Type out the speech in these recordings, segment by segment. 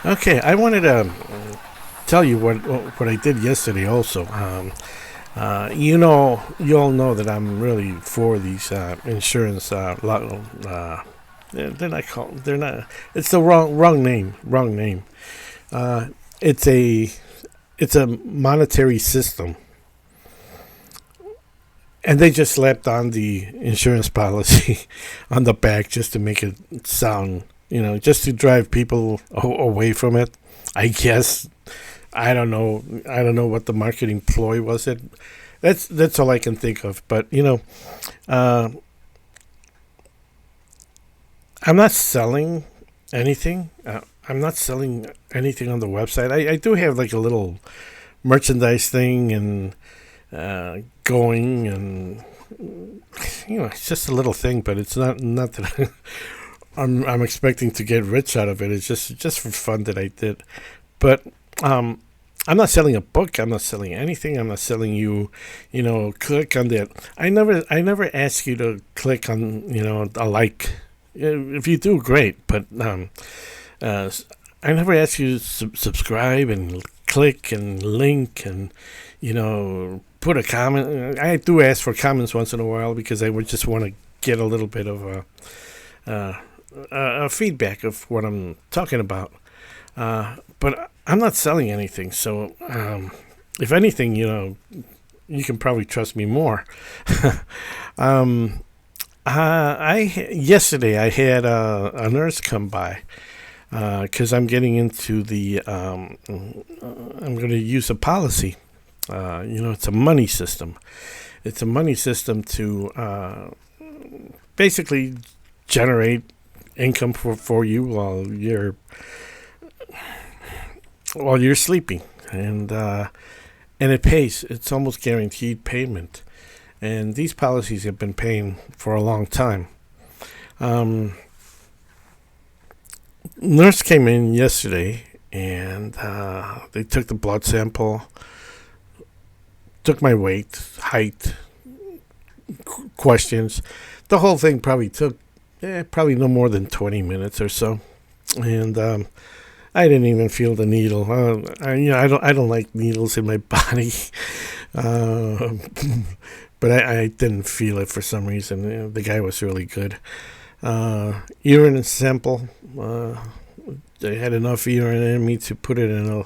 Okay, I wanted to tell you what I did yesterday. Also, you all know that I'm really for these insurance. They're not called. They're not. It's the wrong name. Wrong name. Uh, it's a it's a monetary system, and they just slapped on the insurance policy on the back just to make it sound. Just to drive people away from it. I guess I don't know. I don't know what the marketing ploy was. That's all I can think of. But uh, I'm not selling anything. I'm not selling anything on the website. I do have like a little merchandise thing and going, and it's just a little thing. But it's not that I'm expecting to get rich out of it. It's just for fun that I did. But um, I'm not selling a book. I'm not selling anything. I'm not selling you, click on that. I never ask you to click on, a like. If you do, great. But uh, I never ask you to subscribe and click and link and, put a comment. I do ask for comments once in a while because I would just want to get a little bit of uh, feedback of what I'm talking about. But I'm not selling anything, so if anything, you can probably trust me more. um, yesterday I had a nurse come by because I'm getting into the. I'm going to use a policy. It's a money system. It's a money system to basically generate income for you while you're sleeping, and it pays. It's almost guaranteed payment, and these policies have been paying for a long time. Um, Nurse came in yesterday, and they took the blood sample, took my weight, height, questions. The whole thing probably took probably no more than 20 minutes or so, and I didn't even feel the needle. I don't like needles in my body, uh, but I didn't feel it for some reason. The guy was really good. Urine sample. I had enough urine in me to put it in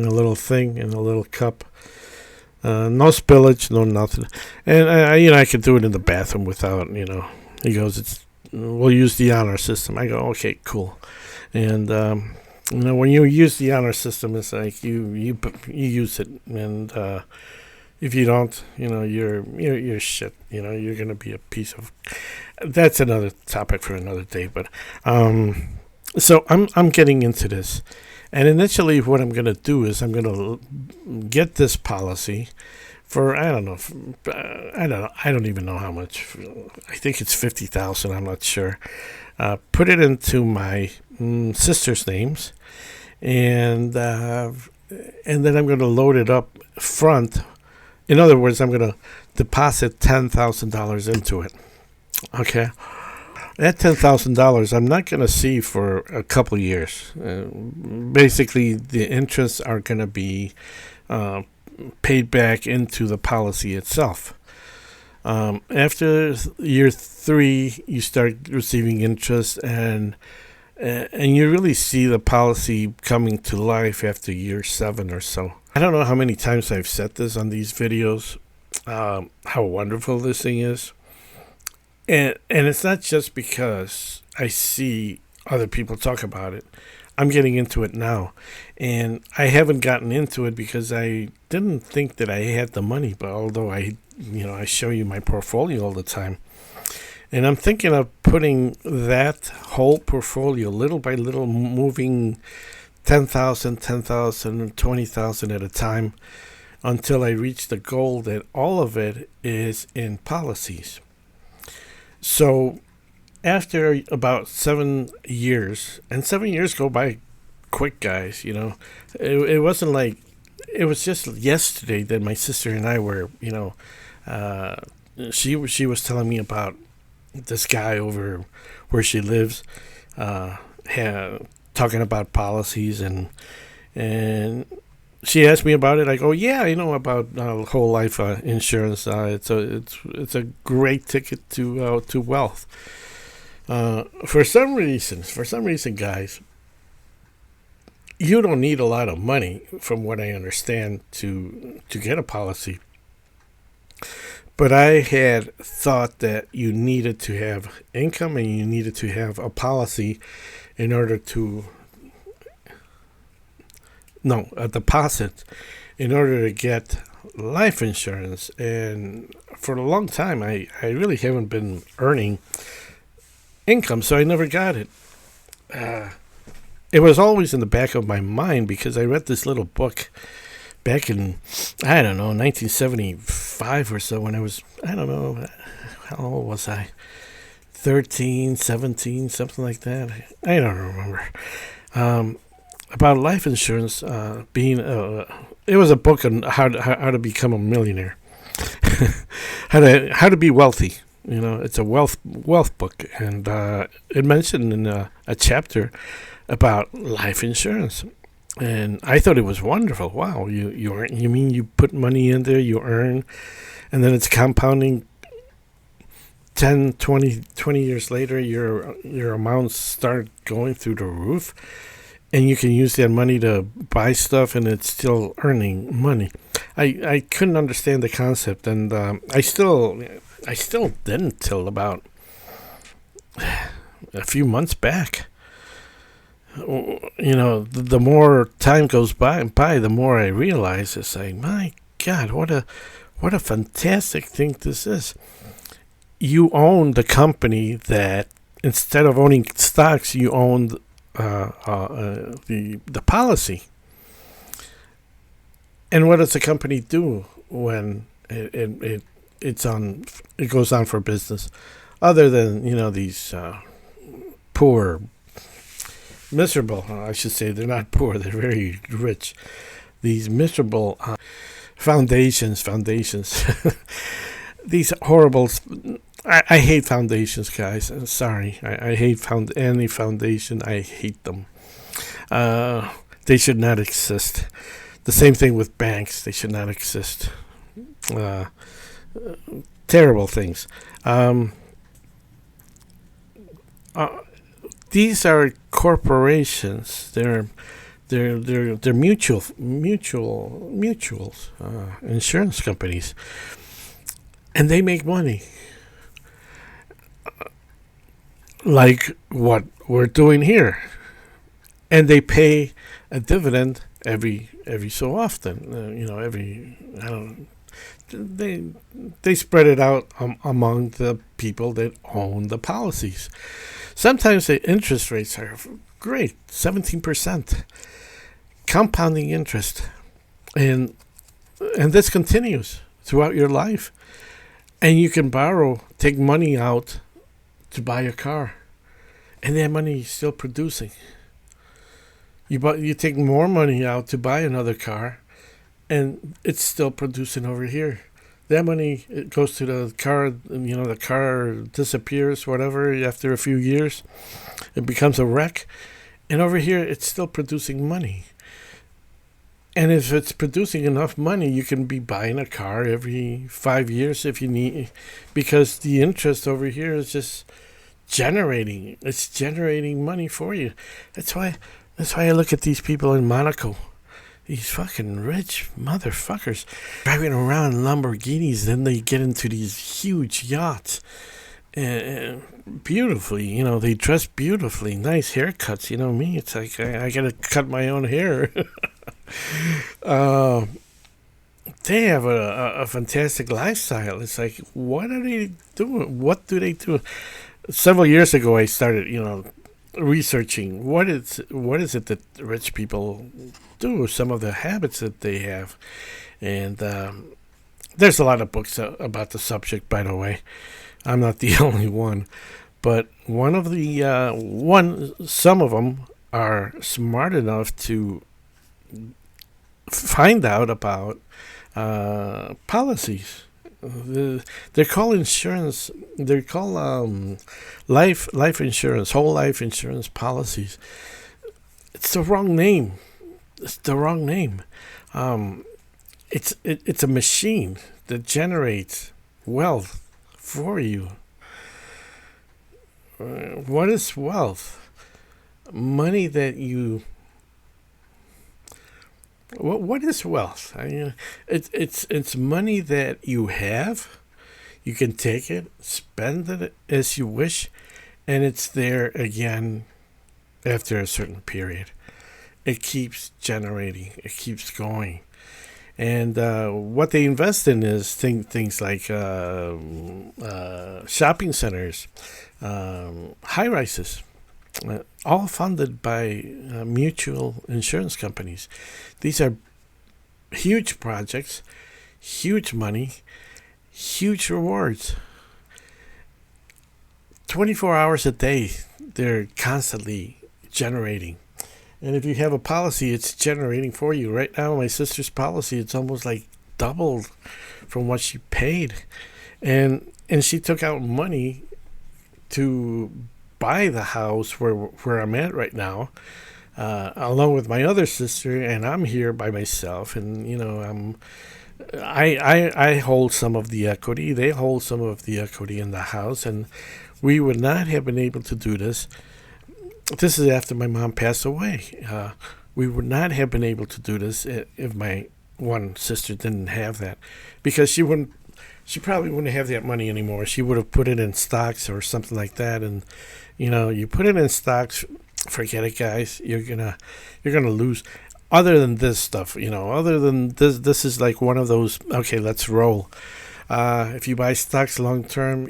a little thing, in a little cup. No spillage, no nothing, and I could do it in the bathroom without. He goes, we'll use the honor system. I go, okay, cool, and when you use the honor system, it's like you use it, and if you don't, you're shit. You're gonna be a piece of. That's another topic for another day. But so I'm getting into this, and initially, what I'm gonna do is I'm gonna get this policy for I don't know, I don't even know how much. I think it's 50,000. I'm not sure. Put it into my sister's names, and and then I'm going to load it up front. In other words, I'm going to deposit $10,000 into it. Okay, that $10,000 I'm not going to see for a couple years. Basically, the interests are going to be uh, paid back into the policy itself. After year three, you start receiving interest, and you really see the policy coming to life after year seven or so. I don't know how many times I've said this on these videos, how wonderful this thing is, and it's not just because I see other people talk about it. I'm getting into it now, and I haven't gotten into it because I didn't think that I had the money. But although I show you my portfolio all the time, and I'm thinking of putting that whole portfolio little by little, moving 10,000, 10,000, 20,000 at a time until I reach the goal that all of it is in policies. So after about 7 years, and 7 years go by quick, guys, it wasn't like it was just yesterday that my sister and I were, uh, she was telling me about this guy over where she lives. Uh, had talking about policies, and she asked me about it. I go, yeah, I know about whole life insurance. It's a great ticket to wealth. For some reason, guys, you don't need a lot of money, from what I understand, to get a policy. But I had thought that you needed to have income and you needed to have a policy in order to, no, a deposit in order to get life insurance. And for a long time, I really haven't been earning income, so I never got it. It was always in the back of my mind because I read this little book back in, I don't know, 1975 or so, when I was, I don't know, how old was I? 13, 17, something like that. I don't remember. About life insurance being, it was a book on how to become a millionaire, how to be wealthy. You know, it's a wealth book, and it mentioned in a chapter about life insurance. And I thought it was wonderful. Wow, you earn, you mean you put money in there, you earn, and then it's compounding. 10, 20 years later, your amounts start going through the roof, and you can use that money to buy stuff, and it's still earning money. I couldn't understand the concept, and I still didn't till about a few months back. You know, the more time goes by, the more I realize it's like, my God, what a fantastic thing this is. You own the company that, instead of owning stocks, you own the policy. And what does the company do when it goes on for business, other than, you know, these poor, miserable, I should say, they're not poor, they're very rich, these miserable foundations these horrible, I hate foundations, guys. I'm sorry, I hate any foundation. I hate them. They should not exist. The same thing with banks, they should not exist. Terrible things. These are corporations. They're mutuals, insurance companies, and they make money. Like what we're doing here, and they pay a dividend every so often. You know, I don't. They spread it out among the people that own the policies. Sometimes the interest rates are great, 17%, compounding interest, and this continues throughout your life. And you can take money out to buy a car, and that money is still producing. You take more money out to buy another car, and it's still producing over here. That money, it goes to the car, and you know, the car disappears, whatever, after a few years. It becomes a wreck. And over here, it's still producing money. And if it's producing enough money, you can be buying a car every 5 years if you need, because the interest over here is just generating. It's generating money for you. That's why I look at these people in Monaco. These fucking rich motherfuckers driving around Lamborghinis, then they get into these huge yachts. And beautifully, you know, they dress beautifully, nice haircuts. You know me, it's like I gotta cut my own hair. They have a fantastic lifestyle. It's like, what are they doing? What do they do? Several years ago, I started, you know, researching what is it that rich people do, some of the habits that they have, and there's a lot of books about the subject. By the way, I'm not the only one, but some of them are smart enough to find out about policies. They're called insurance. They're called life insurance, whole life insurance policies. it's the wrong name. It's the wrong name. Um, it's a machine that generates wealth for you. What is wealth? Money that you. What is wealth? It's money that you have. You can take it, spend it as you wish, and it's there again after a certain period. It keeps generating. It keeps going. And what they invest in is things like shopping centers, high rises, all funded by mutual insurance companies. These are huge projects, huge money, huge rewards. 24 hours a day, they're constantly generating. And if you have a policy, it's generating for you. Right now, my sister's policy, it's almost like doubled from what she paid. And she took out money to buy the house where I'm at right now, along with my other sister, and I'm here by myself. And I hold some of the equity. They hold some of the equity in the house, and we would not have been able to do this. This is after my mom passed away. We would not have been able to do this if my one sister didn't have that, because she probably wouldn't have that money anymore. She would have put it in stocks or something like that. And you put it in stocks, forget it, guys. You're gonna lose. Other than this stuff, other than this is like one of those. Okay, let's roll. If you buy stocks long term,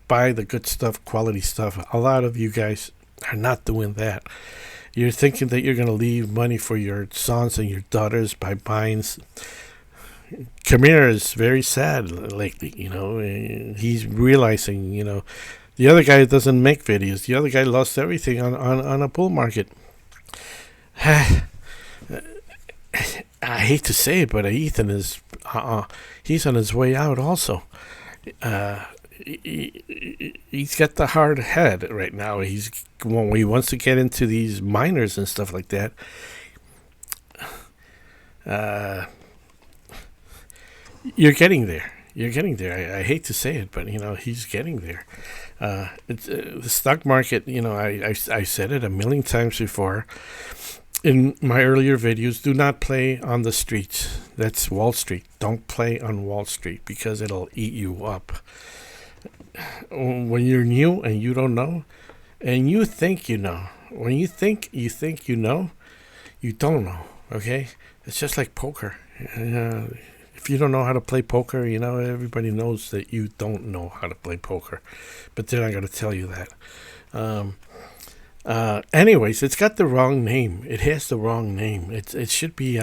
buy the good stuff, quality stuff. A lot of you guys are not doing that. You're thinking that you're going to leave money for your sons and your daughters by buying. Kamir is very sad lately. He's realizing. The other guy doesn't make videos. The other guy lost everything on a bull market. I hate to say it, but Ethan is he's on his way out also. He's got the hard head right now. When he wants to get into these minors and stuff like that. You're getting there. You're getting there. I hate to say it, but he's getting there. It's the stock market. I said it a million times before in my earlier videos. Do not play on the streets. That's Wall Street. Don't play on Wall Street because it'll eat you up. When you're new and you don't know, and you think you know, when you think you know, you don't know. Okay, it's just like poker. If you don't know how to play poker, everybody knows that you don't know how to play poker, but they're not going to tell you that. Anyways, it's got the wrong name. It has the wrong name. It should be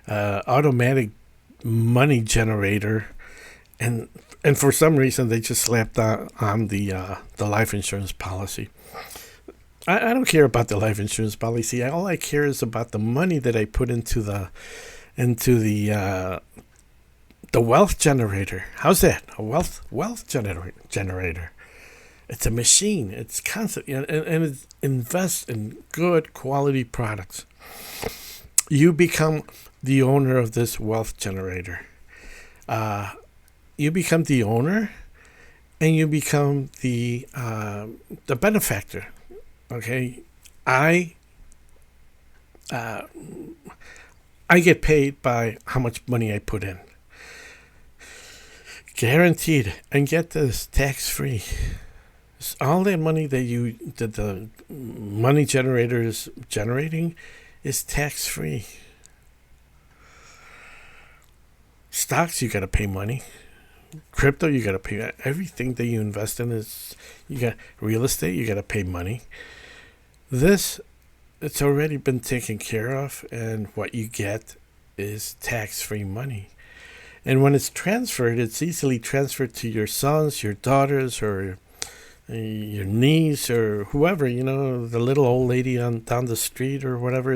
automatic money generator, and for some reason they just slapped on the life insurance policy. I don't care about the life insurance policy. All I care is about the money that I put into the wealth generator. How's that? A wealth generator. It's a machine. It's constant, and it invests in good quality products. You become the owner of this wealth generator. You become the owner, and you become the benefactor. Okay, I get paid by how much money I put in. Guaranteed, and get this, tax free. All that money that the money generator is generating is tax free. Stocks, you got to pay money. Crypto, you got to pay. Everything that you invest in you got real estate, you got to pay money. This, it's already been taken care of, and what you get is tax-free money. And when it's transferred, it's easily transferred to your sons, your daughters, or your niece, or whoever, the little old lady down the street or whatever.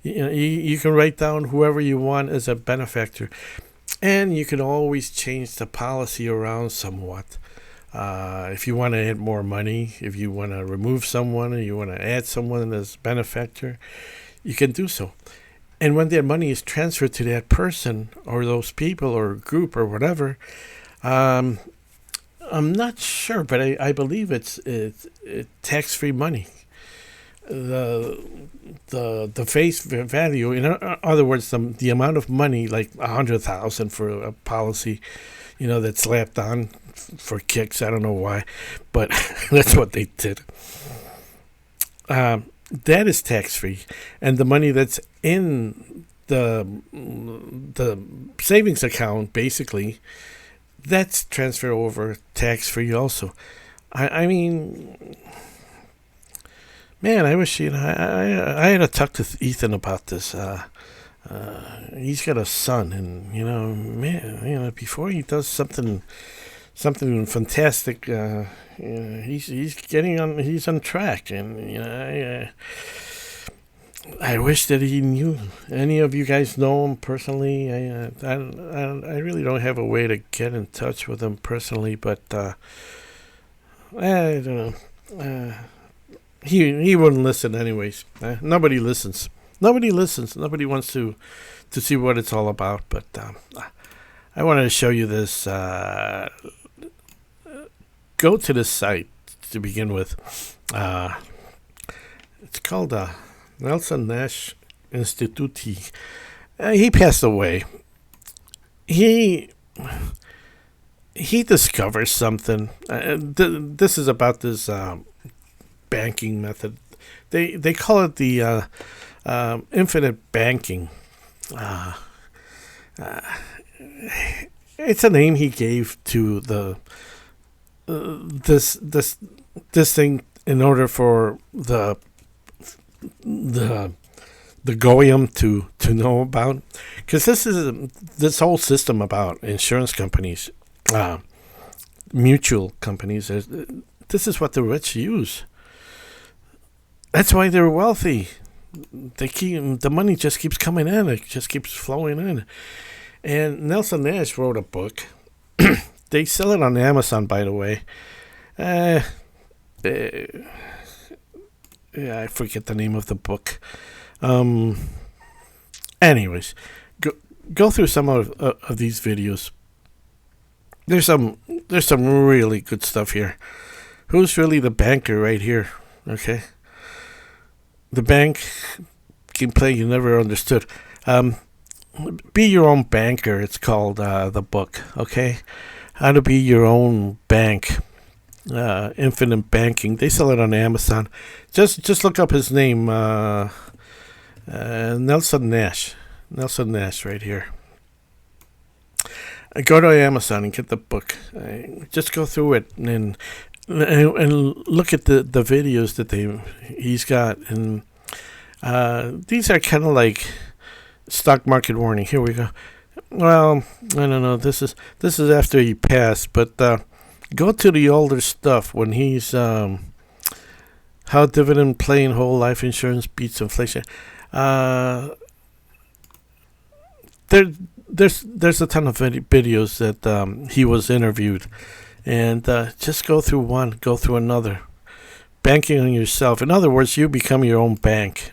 You can write down whoever you want as a benefactor. And you can always change the policy around somewhat. If you want to add more money, if you want to remove someone, or you want to add someone as benefactor, you can do so. And when that money is transferred to that person or those people or group or whatever, I'm not sure, but I believe it's tax-free money. The face value, in other words, the amount of money, like 100,000 for a policy, that's slapped on for kicks. I don't know why, but that's what they did. That is tax free, and the money that's in the savings account, basically, that's transferred over tax free also. I mean, man, I wish I had to talk to Ethan about this. He's got a son, and man, before he does something fantastic, he's on track, and I wish that he knew. Any of you guys know him personally? I really don't have a way to get in touch with him personally, but I don't know. He wouldn't listen anyways. Nobody listens. Nobody listens. Nobody wants to see what it's all about. But I wanted to show you this. Go to this site to begin with. It's called Nelson Nash Institute. He passed away. He discovers something. This is about this banking method. They call it the infinite banking. It's a name he gave to the this thing in order for the goyim to know about, because this whole system about insurance companies, mutual companies. This is what the rich use. That's why they're wealthy. The money just keeps coming in. It just keeps flowing in. And Nelson Nash wrote a book. They sell it on Amazon, by the way. Yeah, I forget the name of the book. Anyways, go through some of these videos. There's some really good stuff here. Who's really the banker right here? Okay. The bank gameplay you never understood. Be your own banker. It's called the book. Okay, how to be your own bank. Infinite banking. They sell it on Amazon. Just look up his name. Nelson Nash. Nelson Nash, right here. Go to Amazon and get the book. Just go through it and look at the videos that he's got, and these are kind of like stock market warning. Here we go. Well, I don't know. This is after he passed, but go to the older stuff when he's how dividend playing whole life insurance beats inflation. There's a ton of videos that he was interviewed. And just go through one, go through another. Banking on yourself. In other words, you become your own bank.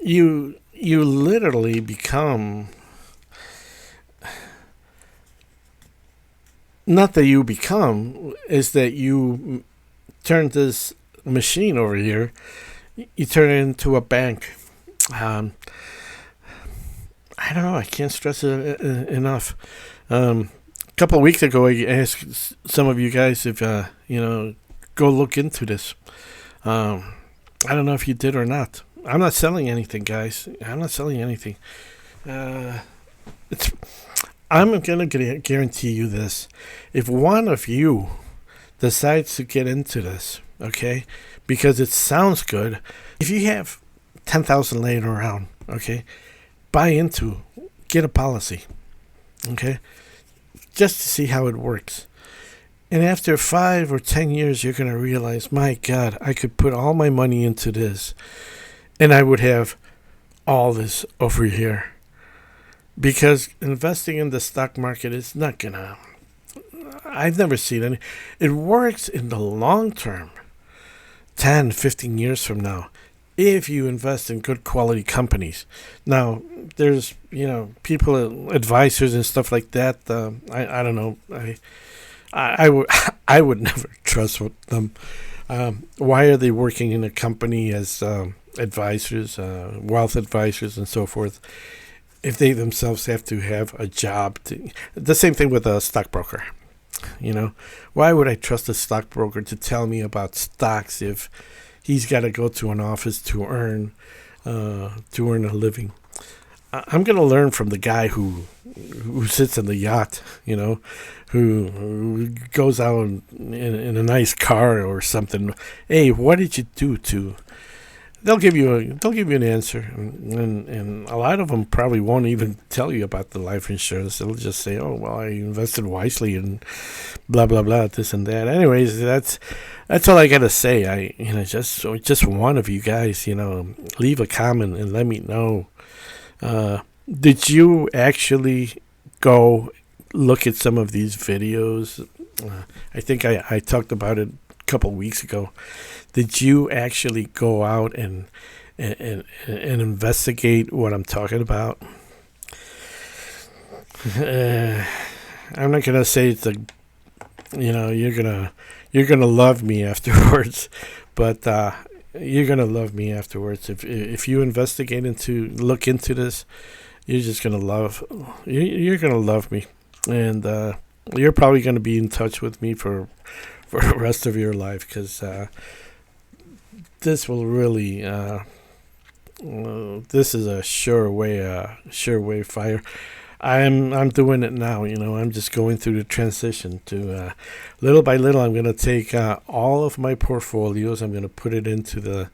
You literally become. Not that you become, is that you turn this machine over here. You turn it into a bank. I don't know. I can't stress it enough. A couple of weeks ago, I asked some of you guys if go look into this. I don't know if you did or not. I'm not selling anything, guys. I'm not selling anything. I'm gonna guarantee you this: if one of you decides to get into this, okay, because it sounds good. If you have 10,000 laying around, okay, buy into, get a policy, okay, just to see how it works. And after 5 or 10 years, you're going to realize, my God, I could put all my money into this, and I would have all this over here. Because investing in the stock market is not going to I've never seen any. It works in the long term, 10, 15 years from now, if you invest in good quality companies. Now, there's, people, advisors and stuff like that. I don't know. I would I would never trust them. Why are they working in a company as advisors, wealth advisors, and so forth, if they themselves have to have a job? The same thing with a stockbroker. Why would I trust a stockbroker to tell me about stocks if he's got to go to an office to earn a living? I'm going to learn from the guy who sits in the yacht, who goes out in a nice car or something. Hey, what did you do to? They'll give you an answer, and a lot of them probably won't even tell you about the life insurance. They'll just say, "Oh, well, I invested wisely and blah blah blah, this and that." Anyways, that's all I gotta say. Just one of you guys, leave a comment and let me know. Did you actually go look at some of these videos? I think I talked about it a couple weeks ago. Did you actually go out and investigate what I'm talking about? I'm not gonna say it's you're gonna love me afterwards, but you're gonna love me afterwards if you look into this. You're just gonna you're gonna love me, and you're probably gonna be in touch with me for the rest of your life, because this will really this is a sure way fire. I'm doing it now. I'm just going through the transition to little by little. I'm going to take all of my portfolios. I'm going to put it into the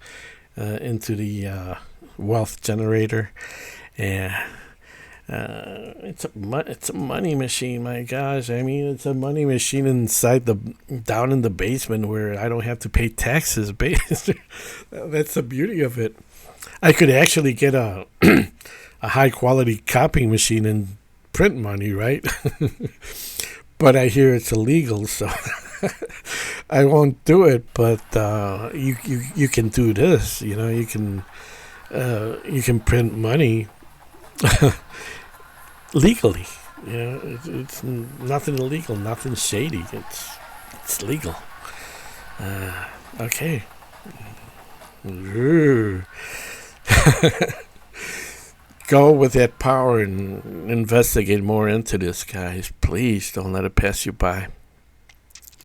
wealth generator, and it's a money machine. My gosh, I mean, it's a money machine down in the basement where I don't have to pay taxes. That's the beauty of it. I could actually get a high quality copying machine and print money, right? But I hear it's illegal, so I won't do it. But you can do this. You can print money legally. It's nothing illegal, nothing shady. It's legal. Okay. Go with that power and investigate more into this, guys. Please don't let it pass you by.